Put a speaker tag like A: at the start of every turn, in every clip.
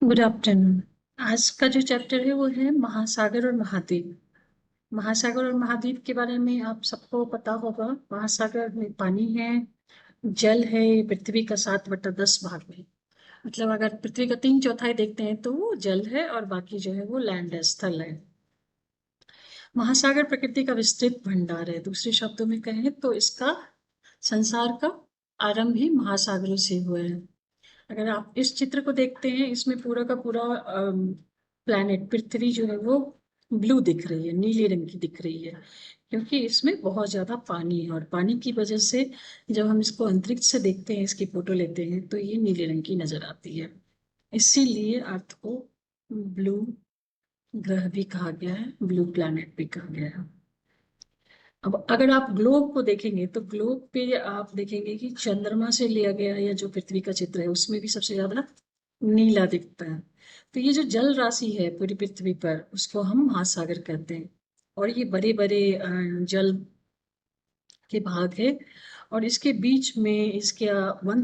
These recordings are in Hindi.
A: Good afternoon. आज का जो चैप्टर है वो है महासागर और महाद्वीप। महासागर और महाद्वीप के बारे में आप सबको पता होगा। महासागर में पानी है, जल है। पृथ्वी का 7/10 भाग में, मतलब अगर पृथ्वी का 3/4 देखते हैं तो वो जल है और बाकी जो है वो लैंड है, स्थल है। महासागर प्रकृति का विस्तृत भंडार है। दूसरे शब्दों में कहें तो इसका संसार का आरंभ ही महासागरों से हुआ है। अगर आप इस चित्र को देखते हैं, इसमें पूरा का पूरा प्लैनेट पृथ्वी जो है वो ब्लू दिख रही है, नीले रंग की दिख रही है, क्योंकि इसमें बहुत ज्यादा पानी है। और पानी की वजह से जब हम इसको अंतरिक्ष से देखते हैं, इसकी फोटो लेते हैं, तो ये नीले रंग की नजर आती है। इसीलिए अर्थ को ब्लू ग्रह भी कहा गया है, ब्लू प्लैनेट भी कहा गया है। अब अगर आप ग्लोब को देखेंगे तो ग्लोब पे आप देखेंगे कि चंद्रमा से लिया गया या जो पृथ्वी का चित्र है उसमें भी सबसे ज्यादा नीला दिखता है। तो ये जो जल राशि है पूरी पृथ्वी पर, उसको हम महासागर कहते हैं। और ये बड़े बड़े जल के भाग है। और इसके बीच में इसके वन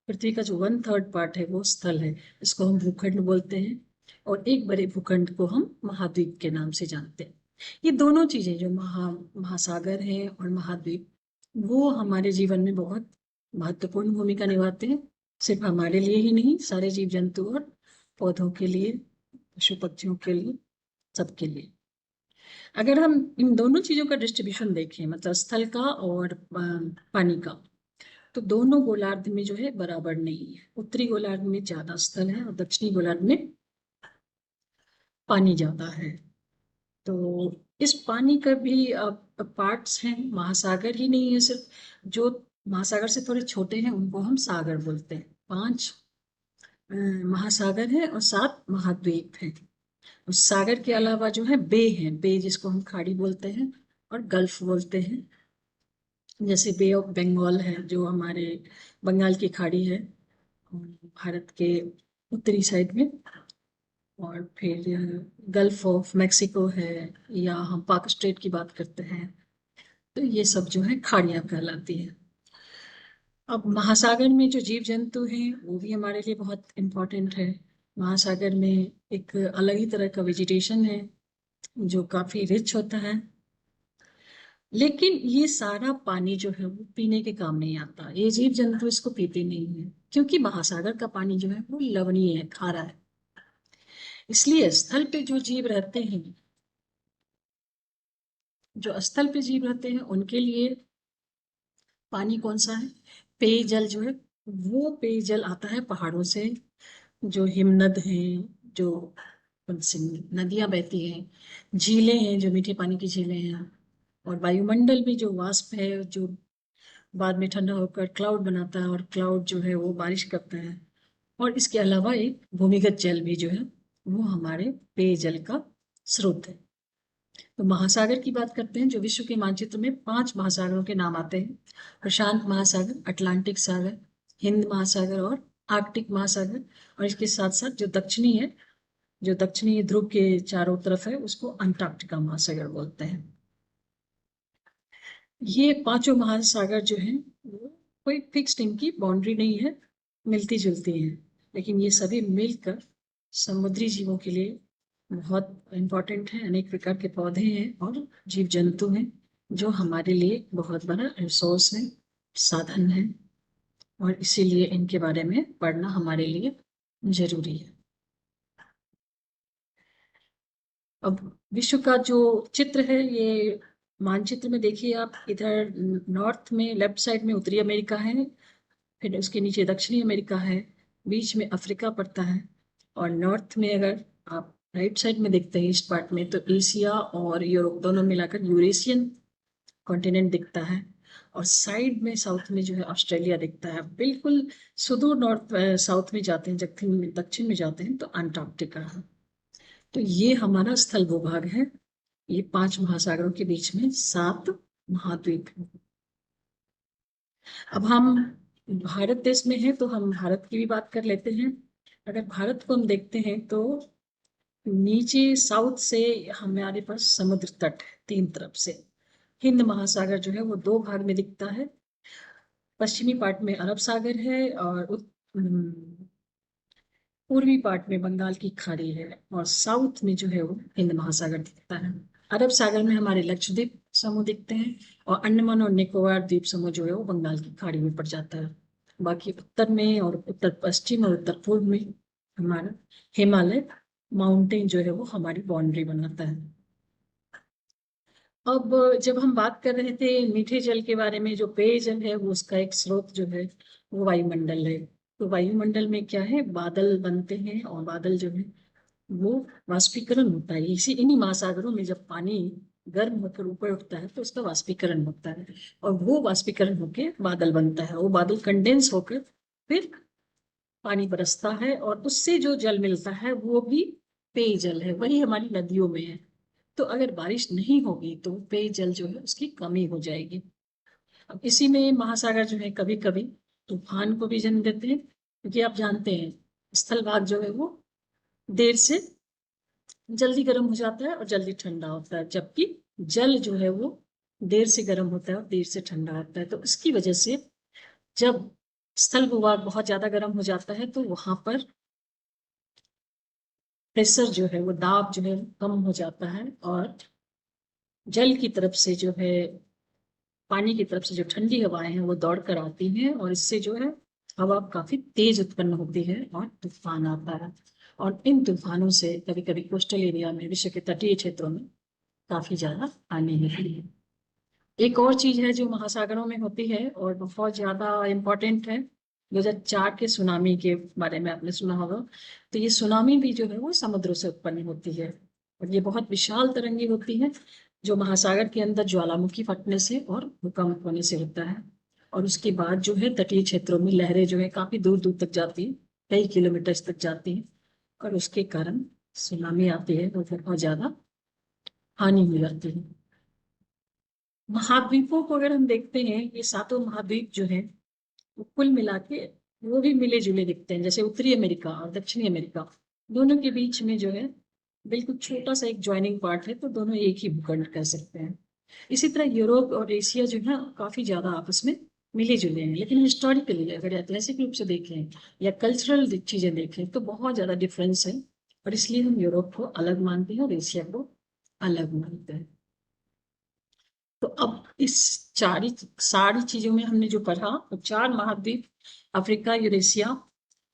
A: पृथ्वी का जो 1/3 पार्ट है वो स्थल है। इसको हम भूखंड बोलते हैं। और एक बड़े भूखंड को हम महाद्वीप के नाम से जानते हैं। ये दोनों चीजें जो महासागर है और महाद्वीप, वो हमारे जीवन में बहुत महत्वपूर्ण भूमिका निभाते हैं। सिर्फ हमारे लिए ही नहीं, सारे जीव जंतु और पौधों के लिए, पशु पक्षियों के लिए, सबके लिए। अगर हम इन दोनों चीजों का डिस्ट्रीब्यूशन देखें, मतलब स्थल का और पानी का, तो दोनों गोलार्ध में जो है बराबर नहीं है। उत्तरी गोलार्ध में ज्यादा स्थल है और दक्षिणी गोलार्ध में पानी ज्यादा है। तो इस पानी का भी पार्ट्स हैं। महासागर ही नहीं है सिर्फ, जो महासागर से थोड़े छोटे हैं उनको हम सागर बोलते हैं। 5 महासागर है और 7 महाद्वीप हैं। उस सागर के अलावा जो है बे हैं, बे जिसको हम खाड़ी बोलते हैं और गल्फ बोलते हैं। जैसे बे ऑफ बंगाल है जो हमारे बंगाल की खाड़ी है भारत के उत्तरी साइड में। और फिर गल्फ ऑफ मैक्सिको है, या हम पाक स्ट्रेट की बात करते हैं। तो ये सब जो है खाड़ियां कहलाती हैं। अब महासागर में जो जीव जंतु हैं वो भी हमारे लिए बहुत इम्पोर्टेंट है। महासागर में एक अलग ही तरह का वेजिटेशन है जो काफी रिच होता है। लेकिन ये सारा पानी जो है वो पीने के काम नहीं आता। ये जीव जंतु इसको पीते नहीं है, क्योंकि महासागर का पानी जो है वो लवणीय है, खारा है। इसलिए स्थल पे जो जीव रहते हैं, जो स्थल पे जीव रहते हैं, उनके लिए पानी कौन सा है? पेयजल जो है, वो पेयजल आता है पहाड़ों से। जो हिमनद हैं, जो उनसे नदियां बहती हैं, झीलें हैं जो मीठे पानी की झीलें हैं। और वायुमंडल में जो वाष्प है, जो बाद में ठंडा होकर क्लाउड बनाता है, और क्लाउड जो है वो बारिश करता है। और इसके अलावा एक भूमिगत जल भी जो है वो हमारे पेयजल का स्रोत है। तो महासागर की बात करते हैं। जो विश्व के मानचित्र में 5 महासागरों के नाम आते हैं: प्रशांत महासागर, अटलांटिक सागर, हिंद महासागर और आर्कटिक महासागर। और इसके साथ साथ जो दक्षिणी है, जो दक्षिणी ध्रुव के चारों तरफ है, उसको अंटार्कटिका महासागर बोलते हैं। ये पांचों महासागर जो हैं वो कोई फिक्स्ड इनकी बाउंड्री नहीं है, मिलती जुलती हैं। लेकिन ये सभी मिलकर समुद्री जीवों के लिए बहुत इम्पोर्टेंट है। अनेक प्रकार के पौधे हैं और जीव जंतु हैं जो हमारे लिए बहुत बड़ा रिसोर्स है, साधन है। और इसीलिए इनके बारे में पढ़ना हमारे लिए जरूरी है। अब विश्व का जो चित्र है, ये मानचित्र में देखिए आप, इधर नॉर्थ में लेफ्ट साइड में उत्तरी अमेरिका है, फिर उसके नीचे दक्षिणी अमेरिका है, बीच में अफ्रीका पड़ता है। और नॉर्थ में अगर आप राइट साइड में देखते हैं ईस्ट पार्ट में, तो एशिया और यूरोप दोनों मिलाकर यूरेशियन कॉन्टिनेंट दिखता है। और साइड में साउथ में जो है ऑस्ट्रेलिया दिखता है। बिल्कुल सुदूर नॉर्थ साउथ में जाते हैं, दक्षिण में जाते हैं तो अंटार्कटिका है। तो ये हमारा स्थल भूभाग है। ये 5 महासागरों के बीच में 7 महाद्वीप हैं। अब हम भारत देश में हैं तो हम भारत की भी बात कर लेते हैं। अगर भारत को हम देखते हैं तो नीचे साउथ से हमारे पास समुद्र तट है 3 तरफ से। हिंद महासागर जो है वो 2 भाग में दिखता है। पश्चिमी पार्ट में अरब सागर है और पूर्वी पार्ट में बंगाल की खाड़ी है और साउथ में जो है वो हिंद महासागर दिखता है। अरब सागर में हमारे लक्षद्वीप समूह दिखते हैं और अंडमान और निकोबार द्वीप समूह जो है वो बंगाल की खाड़ी में पड़ जाता है। बाकी उत्तर में और उत्तर पश्चिम और उत्तर पूर्व में हमारा हिमालय माउंटेन जो है वो हमारी बाउंड्री बनाता है। अब जब हम बात कर रहे थे मीठे जल के बारे में, जो पेयजल है वो उसका एक स्रोत जो है वो वायुमंडल है। तो वायुमंडल में क्या है, बादल बनते हैं और बादल जो है वो वाष्पीकरण होता है। इसी इन्हीं महासागरों में जब पानी गर्म होकर ऊपर उठता है तो उसका वाष्पीकरण होता है और वो वाष्पीकरण होकर बादल बनता है। वो बादल कंडेंस होकर फिर पानी बरसता है और उससे जो जल मिलता है वो भी पेयजल है, वही हमारी नदियों में है। तो अगर बारिश नहीं होगी तो पेयजल जो है उसकी कमी हो जाएगी। अब इसी में महासागर जो है कभी कभी तूफान को भी जन्म देते हैं, क्योंकि आप जानते हैं स्थल भाग जो है वो देर से जल्दी गर्म हो जाता है और जल्दी ठंडा होता है, जबकि जल जो है वो देर से गर्म होता है और देर से ठंडा होता है। तो इसकी वजह से जब स्थल भूभाग बहुत ज्यादा गर्म हो जाता है तो वहां पर प्रेशर जो है वो दाब जो है कम हो जाता है और जल की तरफ से जो है, पानी की तरफ से जो ठंडी हवाएं हैं वो दौड़ कर आती हैं और इससे जो है हवा काफी तेज उत्पन्न होती है और तूफान आता है। और इन तूफानों से कभी कभी कोस्टल एरिया में, विश्व के तटीय क्षेत्रों में काफी ज्यादा हानि होती है। एक और चीज है जो महासागरों में होती है और बहुत ज्यादा इम्पोर्टेंट है, 2004 के सुनामी के बारे में आपने सुना होगा। तो ये सुनामी भी जो है वो समुद्र से उत्पन्न होती है और ये बहुत विशाल तरंगे होती है जो महासागर के अंदर ज्वालामुखी फटने से और भूकंप होने से होता है। और उसके बाद जो है तटीय क्षेत्रों में लहरें जो है काफी दूर दूर तक जाती है, कई किलोमीटर तक जाती है और उसके कारण सुनामी आती है और बहुत ज्यादा हानि हो जाती है। महाद्वीपों को अगर हम देखते हैं, ये सातों महाद्वीप जो है वो कुल मिला के वो भी मिले जुले दिखते हैं। जैसे उत्तरी अमेरिका और दक्षिणी अमेरिका, दोनों के बीच में जो है बिल्कुल छोटा सा एक ज्वाइनिंग पार्ट है, तो दोनों एक ही भूखंड कह सकते हैं। इसी तरह यूरोप और एशिया जो है काफी ज्यादा आपस में मिले जुले हैं, लेकिन हिस्टोरिकली अगर ऐतिहासिक रूप से देखें या कल्चरल चीजें देखें तो बहुत ज्यादा डिफरेंस है और इसलिए हम यूरोप को अलग मानते हैं और एशिया को अलग मानते हैं। तो अब इस चार सारी चीजों में हमने जो पढ़ा, तो चार महाद्वीप, Africa, Eurasia,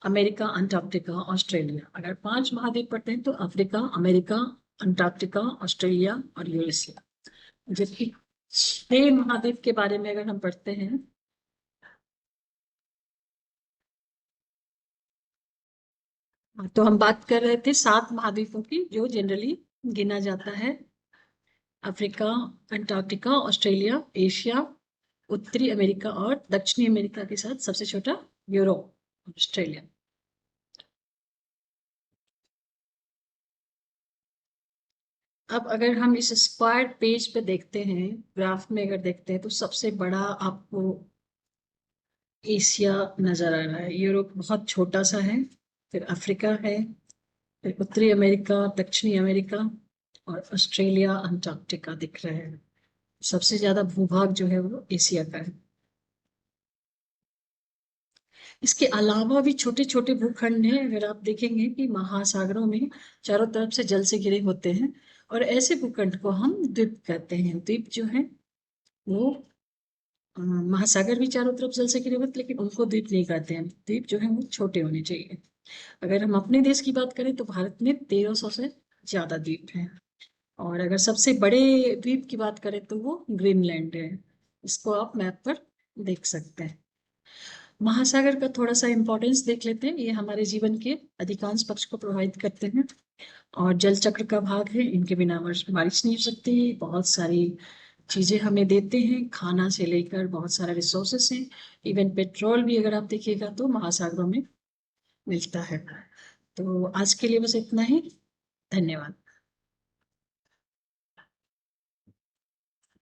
A: America, Antarctica, Australia. अगर पांच महाद्वीप पढ़ते हैं तो अफ्रीका, अमेरिका, अंटार्कटिका, ऑस्ट्रेलिया और यूरेशिया। जबकि छह महाद्वीप के बारे में अगर हम पढ़ते हैं, तो हम बात कर रहे थे सात महाद्वीपों की जो जनरली गिना जाता है। अफ्रीका, अंटार्कटिका, ऑस्ट्रेलिया, एशिया, उत्तरी अमेरिका और दक्षिणी अमेरिका के साथ सबसे छोटा यूरोप, ऑस्ट्रेलिया। अब अगर हम इस स्क्वायर पेज पे देखते हैं, ग्राफ में अगर देखते हैं, तो सबसे बड़ा आपको एशिया नजर आ रहा है, यूरोप बहुत छोटा सा है, फिर अफ्रीका है, फिर उत्तरी अमेरिका, दक्षिणी अमेरिका और ऑस्ट्रेलिया, अंटार्कटिका दिख रहे हैं। सबसे ज्यादा भूभाग जो है वो एशिया का है। इसके अलावा भी छोटे छोटे भूखंड हैं, अगर आप देखेंगे कि महासागरों में चारों तरफ से जल से घिरे होते हैं और ऐसे भूखंड को हम द्वीप कहते हैं। द्वीप जो है वो महासागर भी चारों तरफ जल से घिरे होते हैं, लेकिन उनको द्वीप नहीं कहते हैं। द्वीप जो है वो छोटे होने चाहिए। अगर हम अपने देश की बात करें तो भारत में 1300 से ज्यादा द्वीप हैं और अगर सबसे बड़े द्वीप की बात करें तो वो ग्रीनलैंड है। इसको आप मैप पर देख सकते हैं। महासागर का थोड़ा सा इंपॉर्टेंस देख लेते हैं। ये हमारे जीवन के अधिकांश पक्ष को प्रभावित करते हैं और जल चक्र का भाग है। इनके बिना बारिश नहीं हो सकती। बहुत सारी चीजें हमें देते हैं, खाना से लेकर बहुत सारे रिसोर्सेस हैं। इवन पेट्रोल भी अगर आप देखिएगा तो महासागरों में मिलता है। तो आज के लिए बस इतना ही। धन्यवाद।